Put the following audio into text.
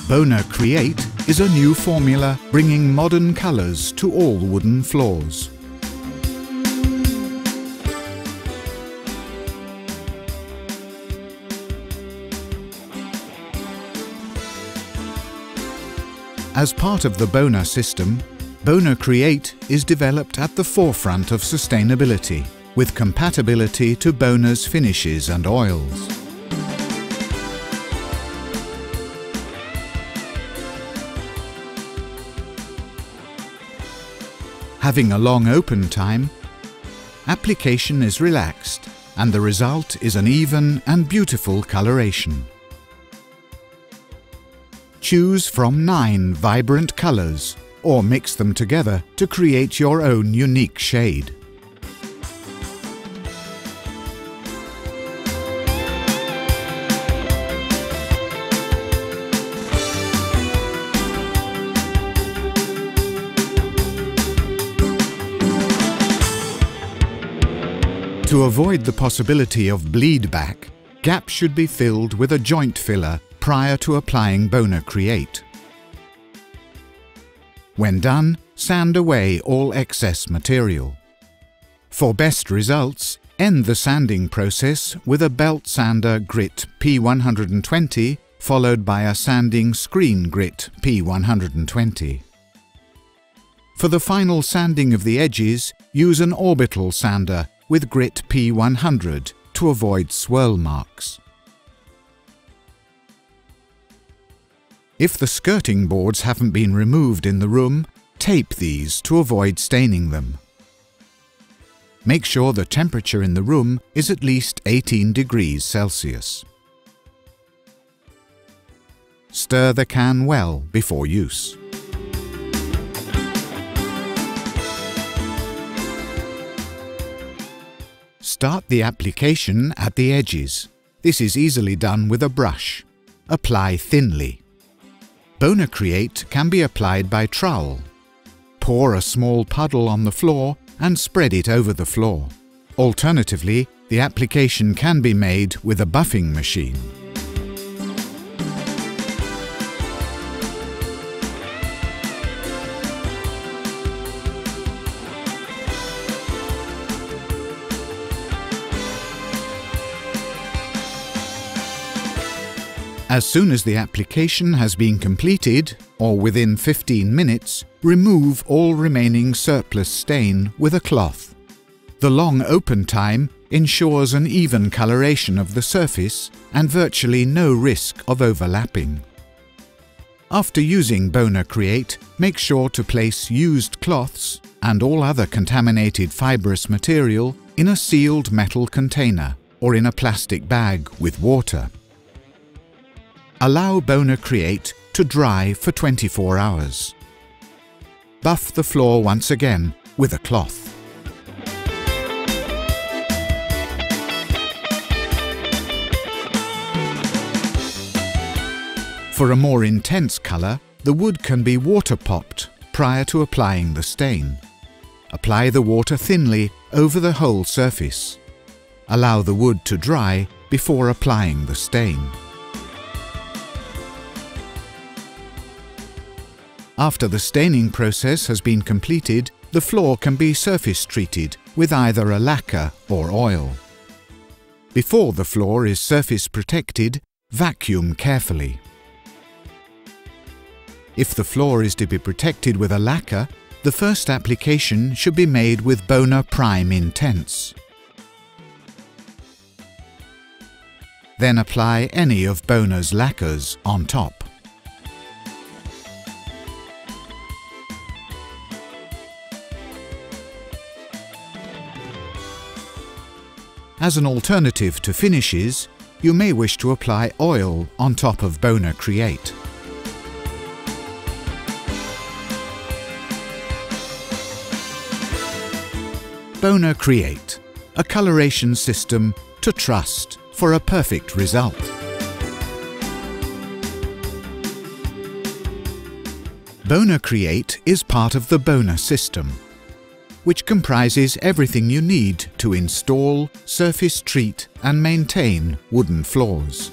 Bona Create is a new formula bringing modern colours to all wooden floors. As part of the Bona system, Bona Create is developed at the forefront of sustainability, with compatibility to Bona's finishes and oils. Having a long open time, application is relaxed and the result is an even and beautiful coloration. Choose from 9 vibrant colours or mix them together to create your own unique shade. To avoid the possibility of bleed back, gaps should be filled with a joint filler prior to applying Bona Create. When done, sand away all excess material. For best results, end the sanding process with a belt sander grit P120 followed by a sanding screen grit P120. For the final sanding of the edges, use an orbital sander with grit P100 to avoid swirl marks. If the skirting boards haven't been removed in the room, tape these to avoid staining them. Make sure the temperature in the room is at least 18 degrees Celsius. Stir the can well before use. Start the application at the edges. This is easily done with a brush. Apply thinly. Bona Create can be applied by trowel. Pour a small puddle on the floor and spread it over the floor. Alternatively, the application can be made with a buffing machine. As soon as the application has been completed, or within 15 minutes, remove all remaining surplus stain with a cloth. The long open time ensures an even coloration of the surface and virtually no risk of overlapping. After using Bona Create, make sure to place used cloths and all other contaminated fibrous material in a sealed metal container or in a plastic bag with water. Allow Bona Create to dry for 24 hours. Buff the floor once again with a cloth. For a more intense colour, the wood can be water-popped prior to applying the stain. Apply the water thinly over the whole surface. Allow the wood to dry before applying the stain. After the staining process has been completed, the floor can be surface treated with either a lacquer or oil. Before the floor is surface protected, vacuum carefully. If the floor is to be protected with a lacquer, the first application should be made with Bona Prime Intense. Then apply any of Bona's lacquers on top. As an alternative to finishes, you may wish to apply oil on top of Bona Create. Bona Create, a coloration system to trust for a perfect result. Bona Create is part of the Bona system, which comprises everything you need to install, surface treat and maintain wooden floors.